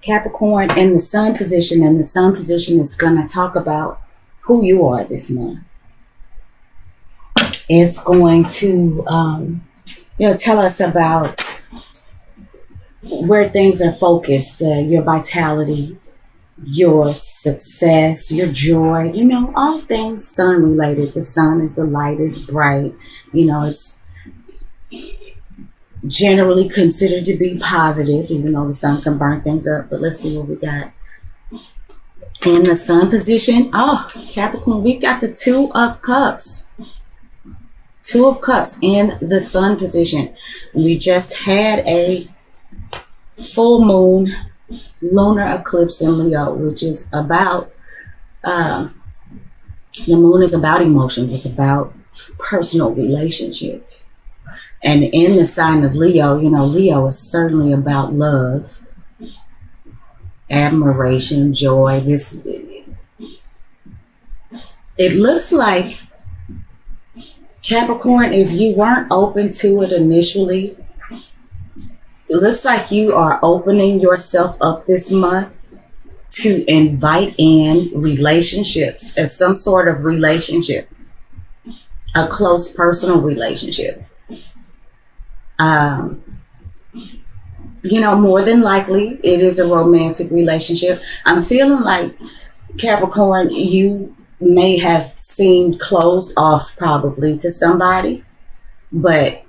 Capricorn in the sun position, and the sun position is going to talk about who you are this month. It's going to, tell us about where things are focused, your vitality, your success, your joy, all things sun related. The sun is the light, it's bright, it's generally considered to be positive, even though the sun can burn things up. But let's see what we got in the sun position. Oh, Capricorn, we've got the Two of Cups. Two of Cups in the sun position. We just had a full moon lunar eclipse in Leo, which is about, the moon is about emotions. It's about personal relationships. And in the sign of Leo, Leo is certainly about love, admiration, joy. It looks like, Capricorn, if you weren't open to it initially, it looks like you are opening yourself up this month to invite in relationships, as some sort of relationship, a close personal relationship. More than likely, it is a romantic relationship. I'm feeling like, Capricorn, you may have seemed closed off probably to somebody, but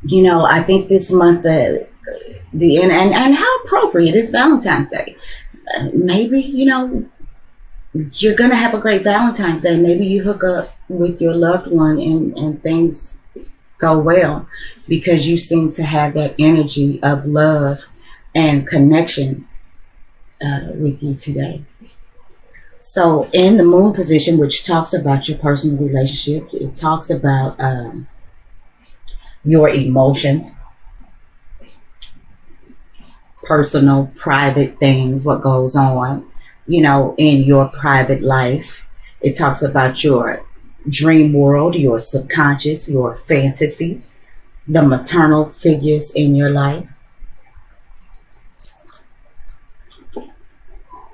I think this month and how appropriate is Valentine's Day. Maybe you're gonna have a great Valentine's Day. Maybe you hook up with your loved one and things go well, because you seem to have that energy of love and connection with you today. So in the moon position, which talks about your personal relationships, it talks about your emotions, personal, private things, what goes on, in your private life. It talks about your dream world, your subconscious, your fantasies, the maternal figures in your life.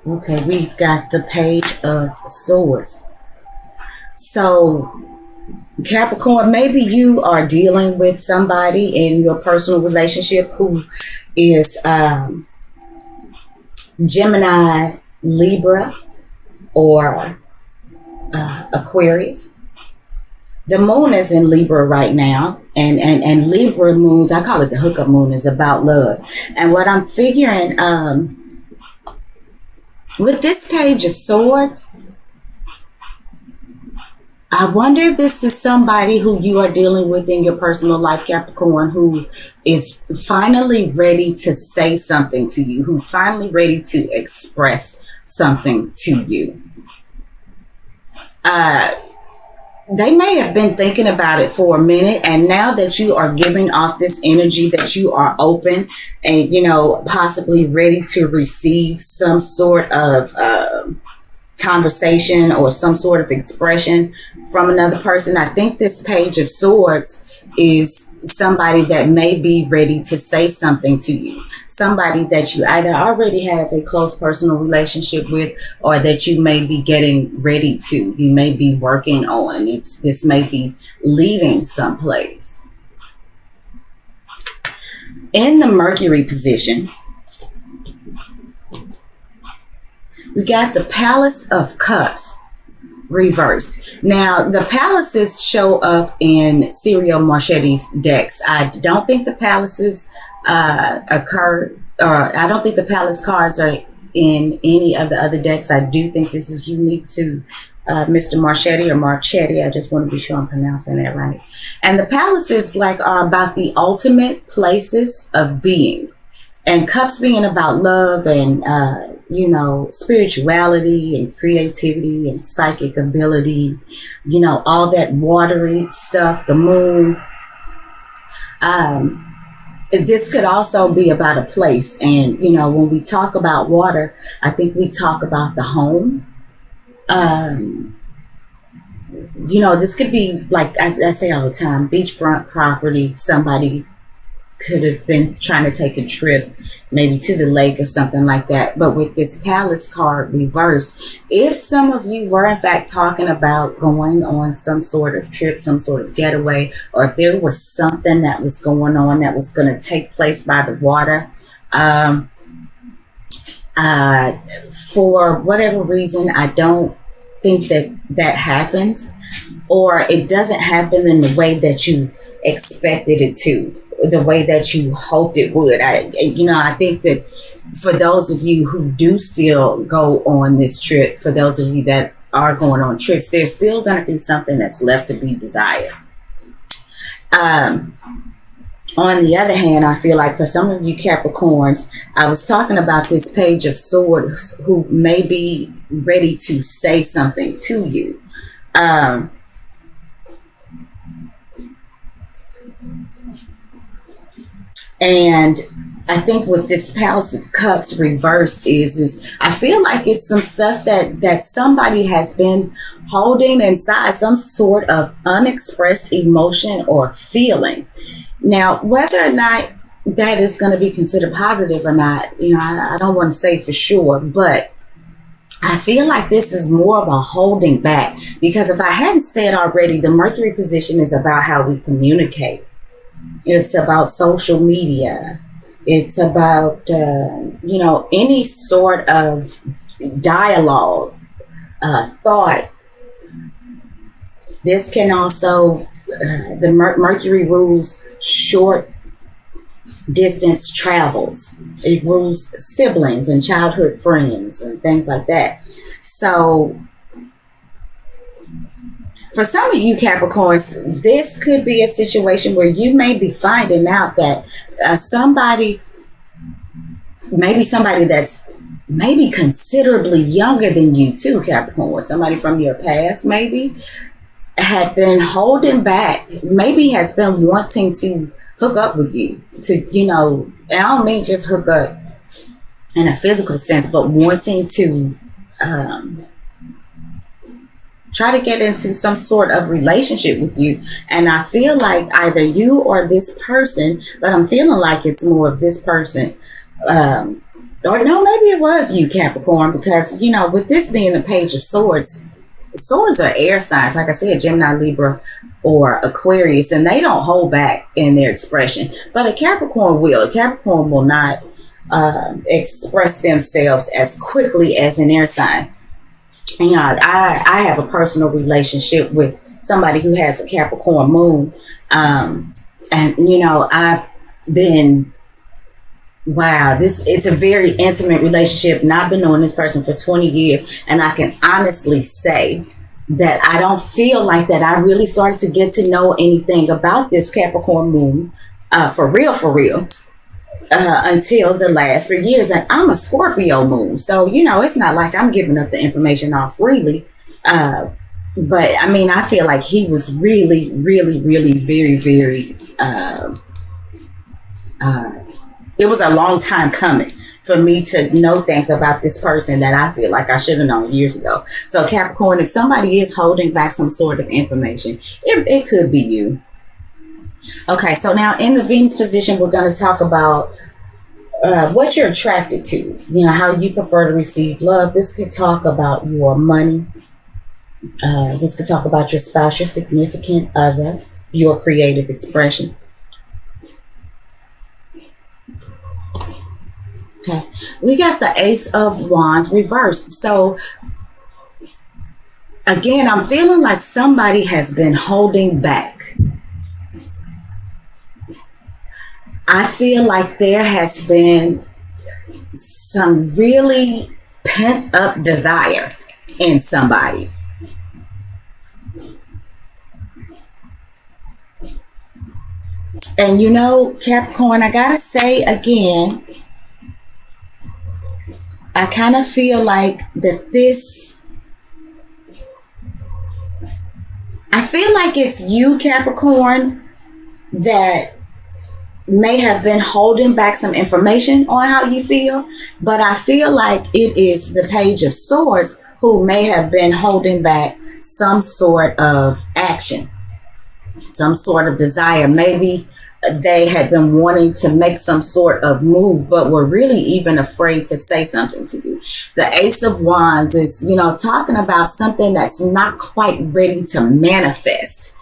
Okay, we've got the Page of Swords. So, Capricorn, maybe you are dealing with somebody in your personal relationship who is Gemini, Libra, or Aquarius. The moon is in Libra right now, and Libra moons, I call it the hookup moon, is about love. And what I'm figuring, with this Page of Swords, I wonder if this is somebody who you are dealing with in your personal life, Capricorn, who is finally ready to say something to you, who's finally ready to express something to you. They may have been thinking about it for a minute, and now that you are giving off this energy that you are open and, possibly ready to receive some sort of conversation or some sort of expression from another person, I think this Page of Swords is somebody that may be ready to say something to you. Somebody that you either already have a close personal relationship with, or that you may be getting ready to. You may be working on. This may be leading someplace. In the Mercury position, we got the Palace of Cups reversed. Now, the palaces show up in Serial Marchetti's decks. I don't think the palaces I don't think the palace cards are in any of the other decks. I do think this is unique to Mr. Marchetti or Marchetti. I just want to be sure I'm pronouncing that right. And the palaces are about the ultimate places of being. And cups being about love and, spirituality and creativity and psychic ability, all that watery stuff, the moon. This could also be about a place. And, when we talk about water, I think we talk about the home. This could be, like I say all the time, beachfront property, somebody could have been trying to take a trip maybe to the lake or something like that. But with this Palace card reversed, if some of you were in fact talking about going on some sort of trip, some sort of getaway, or if there was something that was going on that was going to take place by the water, for whatever reason, I don't think that happens, or it doesn't happen in the way that you expected it to, the way that you hoped it would. I think that for those of you who do still go on this trip, for those of you that are going on trips, there's still going to be something that's left to be desired. On the other hand, I feel like for some of you Capricorns, I was talking about this Page of Swords who may be ready to say something to you. And I think with this Palace of Cups reversed is I feel like it's some stuff that somebody has been holding inside, some sort of unexpressed emotion or feeling. Now, whether or not that is going to be considered positive or not, I don't want to say for sure, but I feel like this is more of a holding back, because if I hadn't said already, the Mercury position is about how we communicate. It's about social media. It's about, any sort of dialogue, thought. This can also, the Mercury rules short distance travels. It rules siblings and childhood friends and things like that. So for some of you Capricorns, this could be a situation where you may be finding out that somebody that's maybe considerably younger than you too, Capricorn, somebody from your past maybe had been holding back, maybe has been wanting to hook up with you, to, and I don't mean just hook up in a physical sense, but wanting to try to get into some sort of relationship with you. And I feel like either you or this person, but I'm feeling like it's more of this person, or no, maybe it was you, Capricorn, because, with this being the Page of Swords, swords are air signs, like I said, Gemini, Libra, or Aquarius, and they don't hold back in their expression. But a Capricorn will. A Capricorn will not express themselves as quickly as an air sign. And, I have a personal relationship with somebody who has a Capricorn moon. And, I've been, it's a very intimate relationship, and I've been knowing this person for 20 years. And I can honestly say that I don't feel like that I really started to get to know anything about this Capricorn moon, for real, until the last 3 years. And I'm a Scorpio moon. So, it's not like I'm giving up the information off freely. But I mean, I feel like he was really, really, really very, very, it was a long time coming for me to know things about this person that I feel like I should have known years ago. So Capricorn, if somebody is holding back some sort of information, it could be you. Okay, so now in the Venus position, we're going to talk about what you're attracted to, how you prefer to receive love. This could talk about your money. This could talk about your spouse, your significant other, your creative expression. Okay, we got the Ace of Wands reversed. So again, I'm feeling like somebody has been holding back. I feel like there has been some really pent up desire in somebody. And Capricorn, I gotta say again, I kind of feel like I feel like it's you, Capricorn, that may have been holding back some information on how you feel, but I feel like it is the Page of Swords who may have been holding back some sort of action, some sort of desire. Maybe they had been wanting to make some sort of move, but were really even afraid to say something to you. The Ace of Wands is, talking about something that's not quite ready to manifest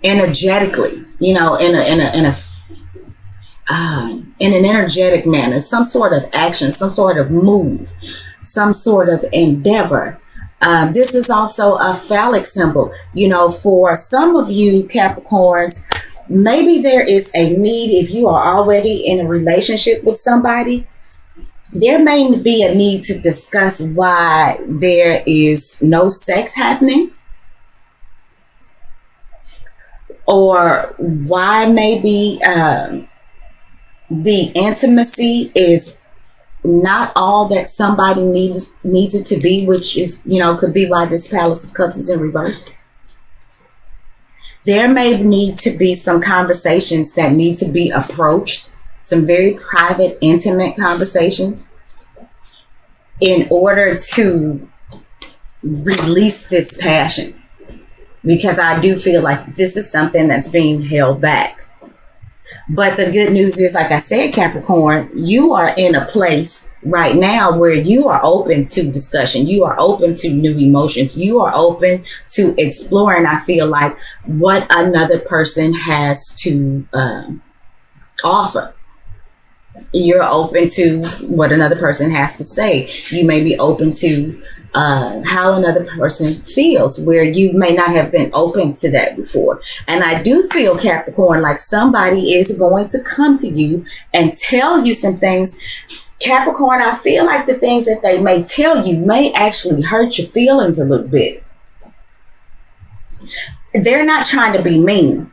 energetically, in an energetic manner, some sort of action, some sort of move, some sort of endeavor. This is also a phallic symbol. For some of you Capricorns, maybe there is a need. If you are already in a relationship with somebody, there may be a need to discuss why there is no sex happening, or why maybe the intimacy is not all that somebody needs it to be, which is, could be why this Palace of Cups is in reverse. There may need to be some conversations that need to be approached, some very private, intimate conversations, in order to release this passion. Because I do feel like this is something that's being held back. But the good news is, like I said, Capricorn, you are in a place right now where you are open to discussion. You are open to new emotions. You are open to exploring, I feel like, what another person has to offer. You're open to what another person has to say. You may be open to how another person feels, where you may not have been open to that before. And I do feel, Capricorn, like somebody is going to come to you and tell you some things. Capricorn, I feel like the things that they may tell you may actually hurt your feelings a little bit. They're not trying to be mean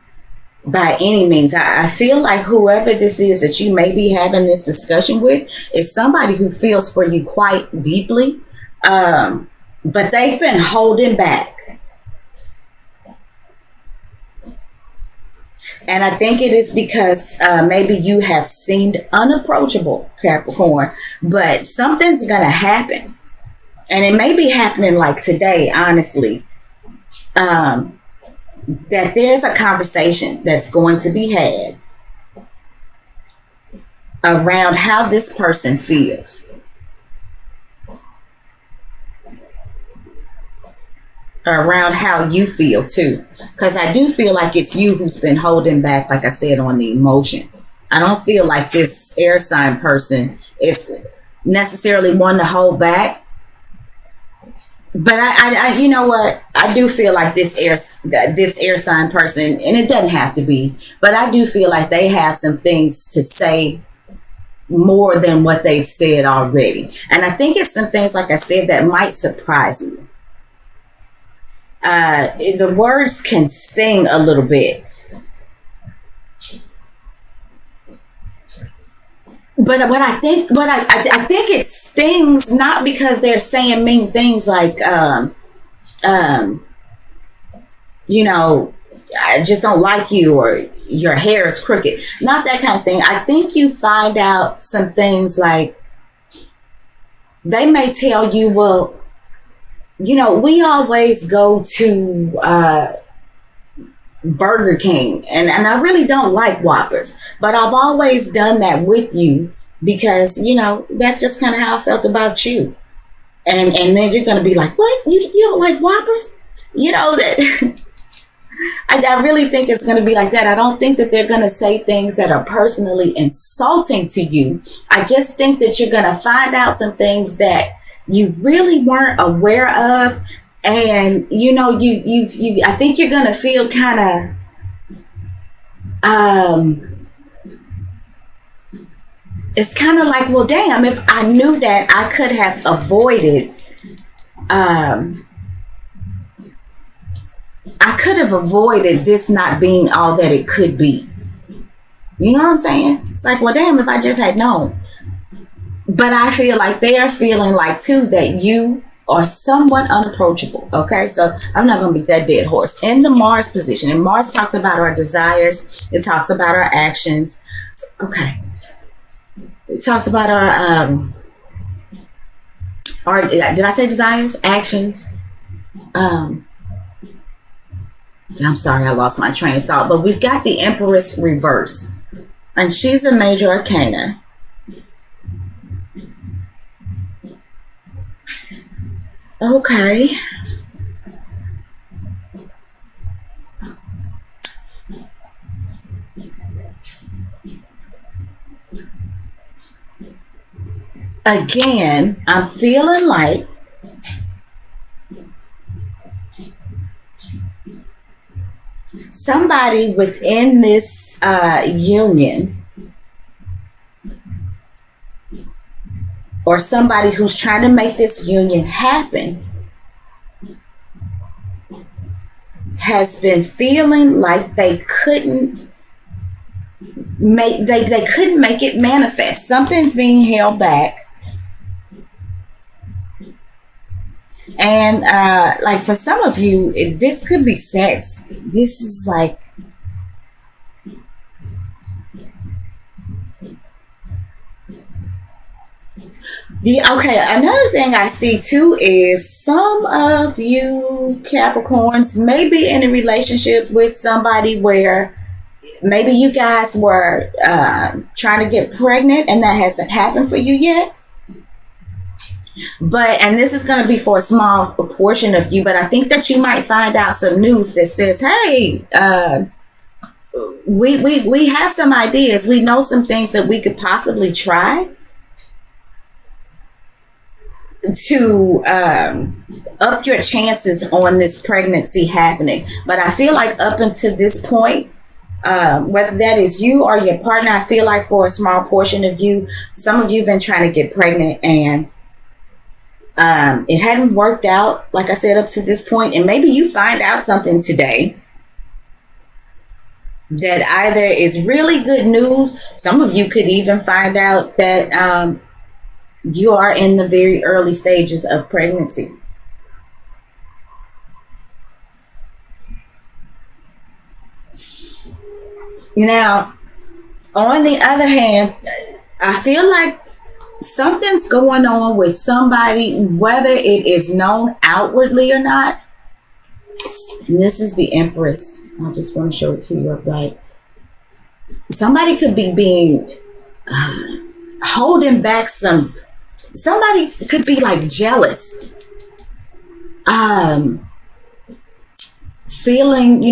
by any means. I feel like whoever this is that you may be having this discussion with is somebody who feels for you quite deeply. But they've been holding back. And I think it is because maybe you have seemed unapproachable, Capricorn, but something's going to happen. And it may be happening like today, honestly, that there's a conversation that's going to be had around how this person feels. Around how you feel too, because I do feel like it's you who's been holding back, like I said, on the emotion. I don't feel like this air sign person is necessarily one to hold back, but I you know what, I do feel like this air sign person, and it doesn't have to be, but I do feel like they have some things to say more than what they've said already. And I think it's some things, like I said, that might surprise you. The words can sting a little bit, but I think it stings not because they're saying mean things like I just don't like you, or your hair is crooked, not that kind of thing. I think you find out some things like they may tell you, well, we always go to Burger King, and I really don't like Whoppers, but I've always done that with you because, that's just kind of how I felt about you. And then you're going to be like, what? You don't like Whoppers? That I really think it's going to be like that. I don't think that they're going to say things that are personally insulting to you. I just think that you're going to find out some things that you really weren't aware of, and I think you're gonna feel kind of it's kind of like, well, damn, if I knew that, I could have avoided this not being all that it could be. You know what I'm saying? It's like, well, damn, if I just had known. But I feel like they are feeling like, too, that you are somewhat unapproachable. Okay, so I'm not going to beat that dead horse. In the Mars position, and Mars talks about our desires. It talks about our actions. Okay. It talks about our did I say desires? Actions. I'm sorry, I lost my train of thought. But we've got the Empress reversed. And she's a major arcana. Okay. Again, I'm feeling like somebody within this union, or somebody who's trying to make this union happen, has been feeling like they couldn't make it manifest. Something's being held back. And like for some of you, this could be sex. This is like another thing I see too is some of you Capricorns may be in a relationship with somebody where maybe you guys were trying to get pregnant and that hasn't happened for you yet. And this is going to be for a small portion of you, but I think that you might find out some news that says, hey, we have some ideas. We know some things that we could possibly try to up your chances on this pregnancy happening. But I feel like up until this point, whether that is you or your partner, I feel like for a small portion of you, some of you have been trying to get pregnant and it hadn't worked out, like I said, up to this point. And maybe you find out something today that either is really good news. Some of you could even find out that you are in the very early stages of pregnancy. Now, on the other hand, I feel like something's going on with somebody, whether it is known outwardly or not. And this is the Empress. I just want to show it to you upright. Somebody could be being holding back some. Somebody could be like jealous, feeling,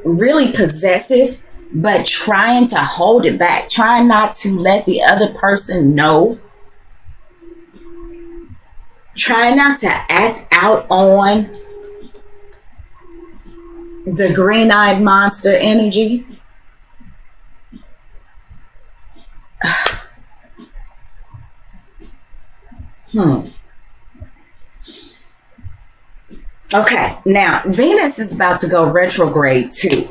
really possessive, but trying to hold it back, trying not to let the other person know. Try not to act out on the green-eyed monster energy. Okay, now Venus is about to go retrograde too.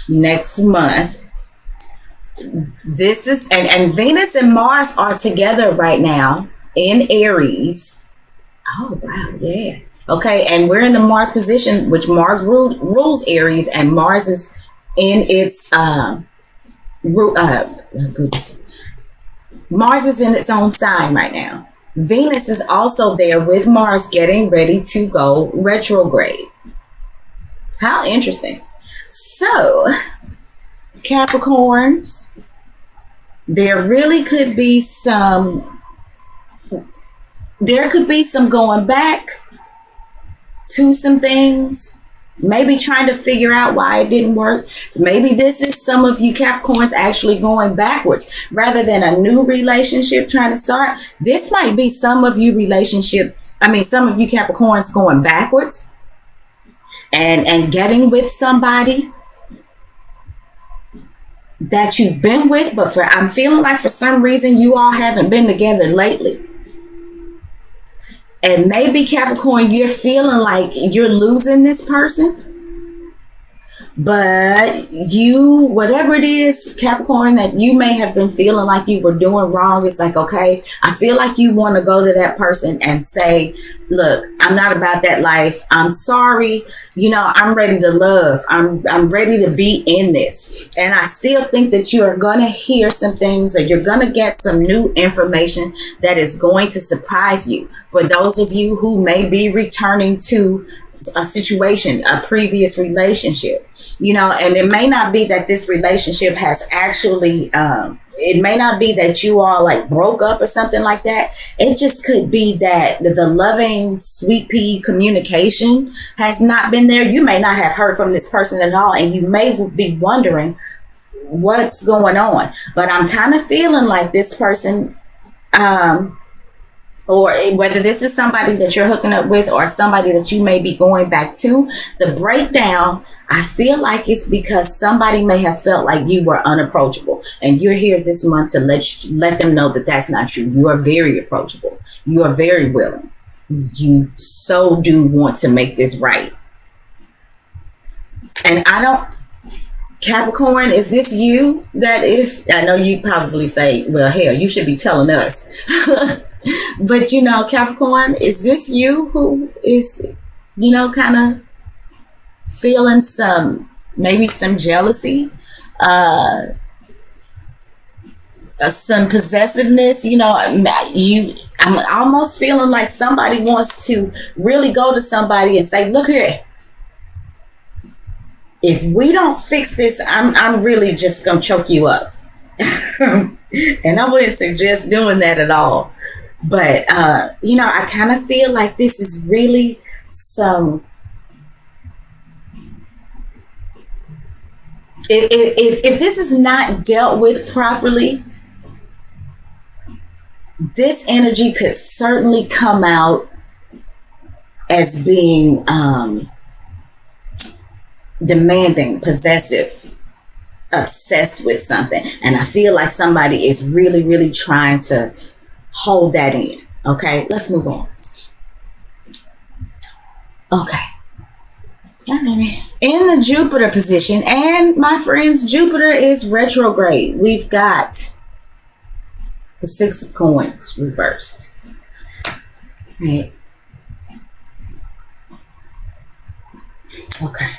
Next month. This is and Venus and Mars are together right now in Aries. Oh wow, yeah. Okay, and we're in the Mars position, which Mars rules Aries, and Mars is in its Mars is in its own sign right now. Venus is also there with Mars getting ready to go retrograde. How interesting. So, Capricorns, there could be some going back to some things, maybe trying to figure out why it didn't work. Maybe this is some of you Capricorns actually going backwards rather than a new relationship trying to start. This might be some of you some of you Capricorns going backwards and getting with somebody that you've been with, but I'm feeling like for some reason you all haven't been together lately. And maybe Capricorn, you're feeling like you're losing this person. But whatever it is, Capricorn, that you may have been feeling like you were doing wrong, it's like, okay, I feel like you want to go to that person and say, look, I'm not about that life. I'm sorry. I'm ready to love. I'm ready to be in this. And I still think that you are going to hear some things, or you're going to get some new information that is going to surprise you. For those of you who may be returning to a situation, a previous relationship, you know, and it may not be that this relationship has actually, it may not be that you all like broke up or something like that. It just could be that the loving, sweet pea communication has not been there. You may not have heard from this person at all, and you may be wondering what's going on. But I'm kind of feeling like this person, or whether this is somebody that you're hooking up with or somebody that you may be going back to, the breakdown, I feel like it's because somebody may have felt like you were unapproachable, and you're here this month to let them know that that's not true. You are very approachable. You are very willing. You so do want to make this right. And I don't, Capricorn, is this you that is, I know you probably say, well, hell, you should be telling us. But, you know, Capricorn, is this you who is, you know, kind of feeling maybe some jealousy, some possessiveness? You know, I'm almost feeling like somebody wants to really go to somebody and say, look here, if we don't fix this, I'm really just gonna choke you up. And I wouldn't suggest doing that at all. But you know, I kind of feel like this is really some, if this is not dealt with properly, this energy could certainly come out as being demanding, possessive, obsessed with something. And I feel like somebody is really, really trying to hold that in. Okay, let's move on. Okay. In the Jupiter position, and my friends, Jupiter is retrograde. We've got the Six of Coins reversed. Right. Okay.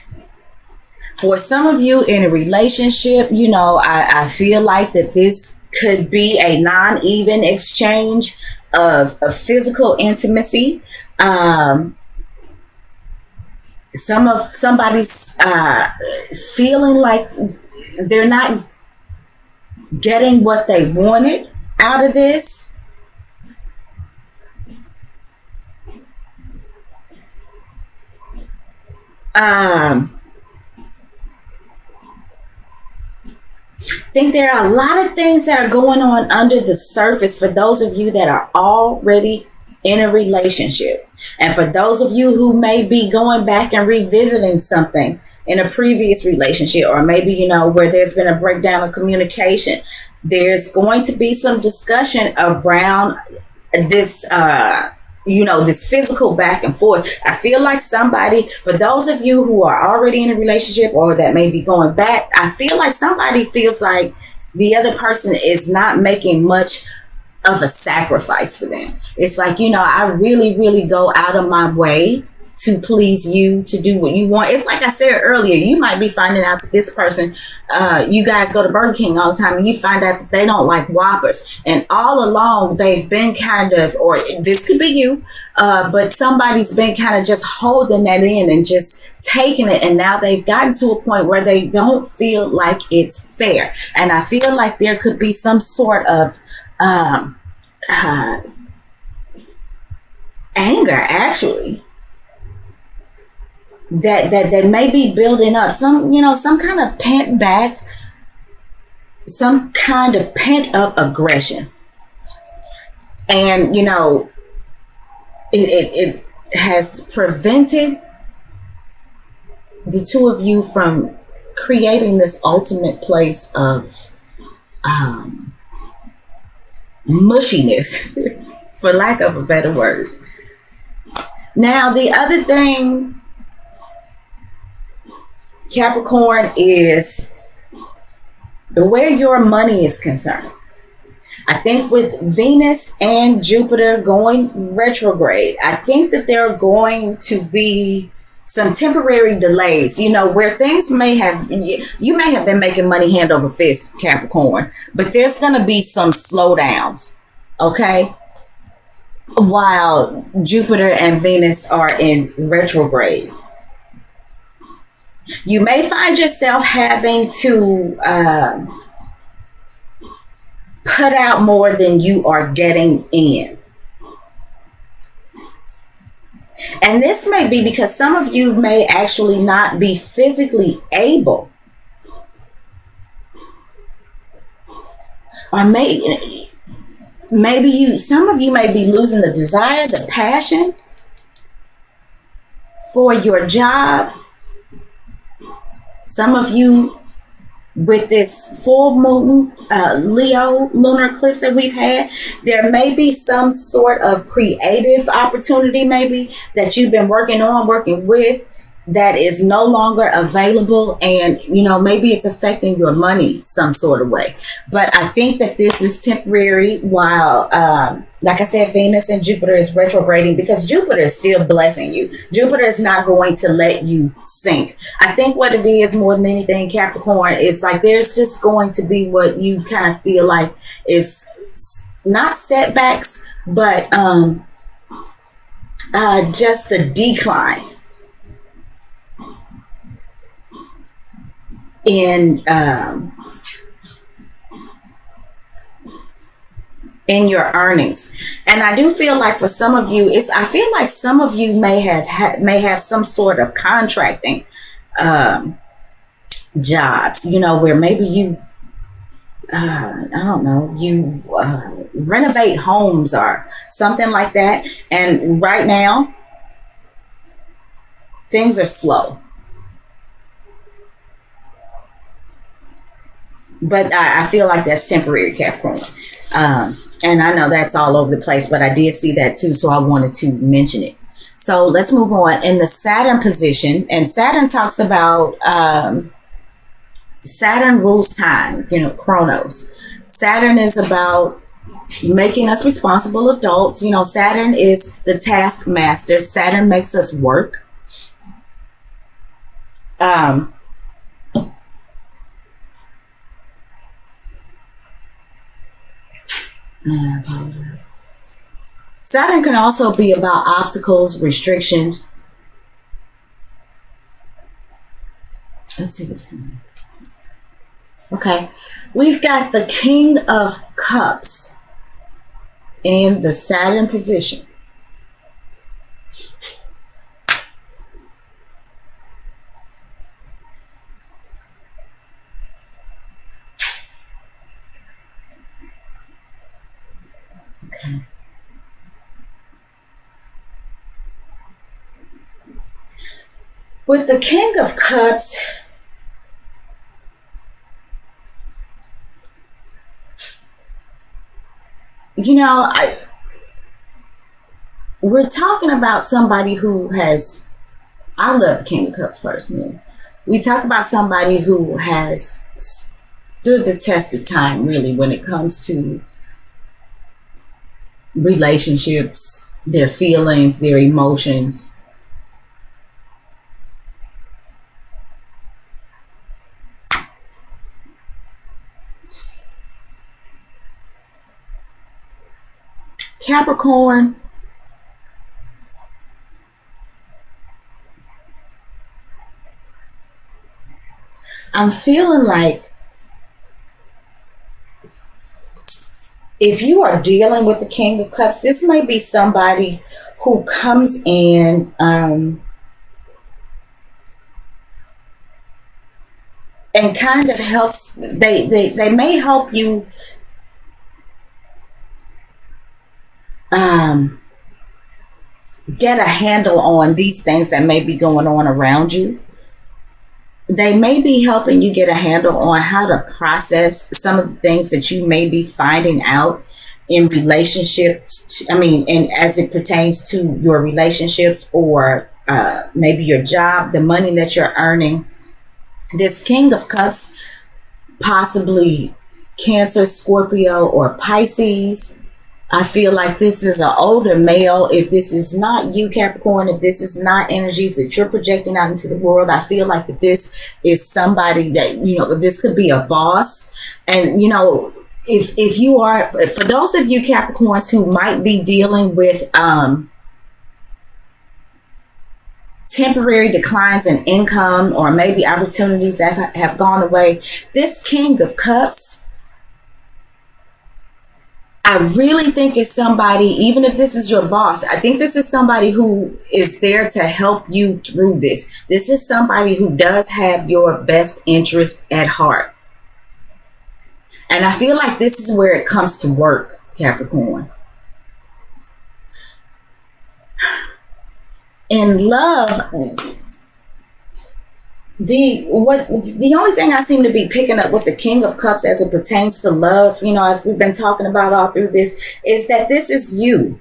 For some of you in a relationship, you know, I feel like that this could be a non-even exchange of physical intimacy. Somebody's feeling like they're not getting what they wanted out of this. I think there are a lot of things that are going on under the surface for those of you that are already in a relationship. And for those of you who may be going back and revisiting something in a previous relationship, or maybe, you know, where there's been a breakdown of communication, there's going to be some discussion around this, you know, this physical back and forth. I feel like somebody, for those of you who are already in a relationship or that may be going back, I feel like somebody feels like the other person is not making much of a sacrifice for them. It's like, you know, I really, really go out of my way to please you, to do what you want. It's like I said earlier, you might be finding out that this person, you guys go to Burger King all the time, and you find out that they don't like Whoppers. And all along, they've been kind of, or this could be you, but somebody's been kind of just holding that in and just taking it. And now they've gotten to a point where they don't feel like it's fair. And I feel like there could be some sort of anger, actually, that may be building up, some, you know, some kind of pent up aggression. And, you know, it has prevented the two of you from creating this ultimate place of mushiness, for lack of a better word. Now, the other thing, Capricorn, is where your money is concerned. I think with Venus and Jupiter going retrograde, I think that there are going to be some temporary delays, you know, where things may have, you may have been making money hand over fist, Capricorn, but there's going to be some slowdowns. Okay. while Jupiter and Venus are in retrograde. You may find yourself having to put out more than you are getting in. And this may be because some of you may actually not be physically able, or some of you may be losing the desire, the passion for your job. Some of you, with this full moon Leo lunar eclipse that we've had, there may be some sort of creative opportunity maybe that you've been working with, that is no longer available, and maybe it's affecting your money some sort of way. But I think that this is temporary while like I said, Venus and Jupiter is retrograding, because Jupiter is still blessing you. Jupiter is not going to let you sink. I think what it is more than anything, Capricorn, is like there's just going to be what you kind of feel like is not setbacks, but just a decline in your earnings. And I do feel like for some of you, I feel like some of you may have some sort of contracting jobs, where maybe you I don't know, you renovate homes or something like that. And right now things are slow. But I feel like that's temporary, Capricorn. And I know that's all over the place, but I did see that too, so I wanted to mention it. So let's move on. In the Saturn position, and Saturn talks about, Saturn rules time, Chronos. Saturn is about making us responsible adults. Saturn is the taskmaster. Saturn makes us work. I apologize. Saturn can also be about obstacles, restrictions. Let's see what's going on. Okay, we've got the King of Cups in the Saturn position. Okay. With the King of Cups, we're talking about somebody who has, I love the King of Cups personally. We talk about somebody who has stood the test of time, really, when it comes to relationships, their feelings, their emotions. Capricorn, I'm feeling like if you are dealing with the King of Cups, this may be somebody who comes in and kind of helps. They may help you get a handle on these things that may be going on around you. They may be helping you get a handle on how to process some of the things that you may be finding out in relationships. And as it pertains to your relationships, or maybe your job, the money that you're earning. This King of Cups, possibly Cancer, Scorpio, or Pisces. I feel like this is an older male. If this is not you, Capricorn, if this is not energies that you're projecting out into the world, I feel like that this is somebody that, this could be a boss. And, if you are, for those of you Capricorns who might be dealing with temporary declines in income, or maybe opportunities that have gone away, this King of Cups, I really think it's somebody, even if this is your boss, I think this is somebody who is there to help you through this. This is somebody who does have your best interest at heart. And I feel like this is where it comes to work, Capricorn. In love, the only thing I seem to be picking up with the King of Cups as it pertains to love, you know, as we've been talking about all through this, is that this is you.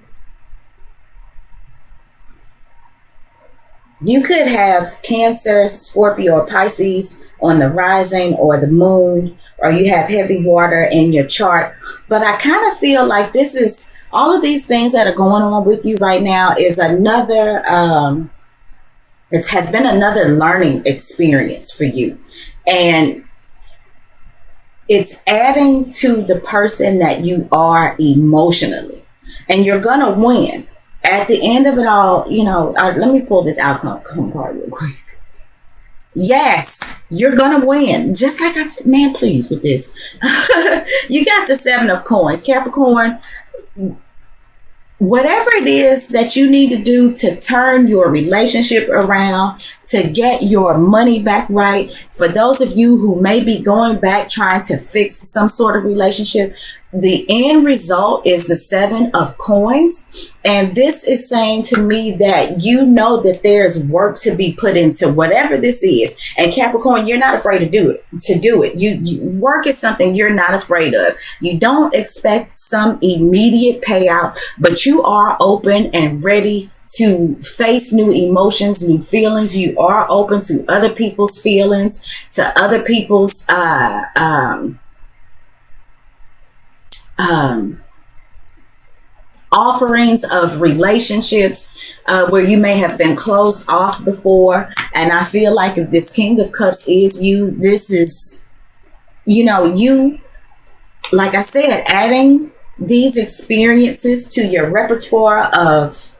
You could have Cancer, Scorpio, or Pisces on the rising or the moon, or you have heavy water in your chart. But I kind of feel like this is, all of these things that are going on with you right now is another, it has been another learning experience for you. And it's adding to the person that you are emotionally. And you're going to win. At the end of it all, you know, let me pull this outcome card real quick. Yes, you're going to win. Just like man, please with this. You got the 7 of Coins. Capricorn, whatever it is that you need to do to turn your relationship around, to get your money back right, for those of you who may be going back trying to fix some sort of relationship, the end result is the 7 of Coins. And this is saying to me that you know that there's work to be put into whatever this is. And Capricorn, you're not afraid to do it. You work is something you're not afraid of. You don't expect some immediate payout, but you are open and ready to face new emotions, new feelings. You are open to other people's feelings, to other people's offerings of relationships where you may have been closed off before. And I feel like if this King of Cups is you, this is, you know, you, like I said, adding these experiences to your repertoire of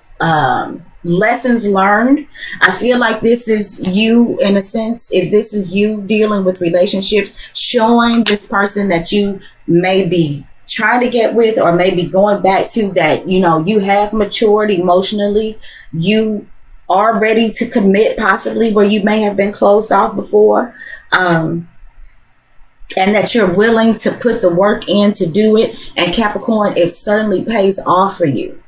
lessons learned. I feel like this is you, in a sense, if this is you dealing with relationships, showing this person that you may be trying to get with, or maybe going back to, that, you know, you have matured emotionally, you are ready to commit, possibly where you may have been closed off before, and that you're willing to put the work in to do it. And Capricorn, it certainly pays off for you.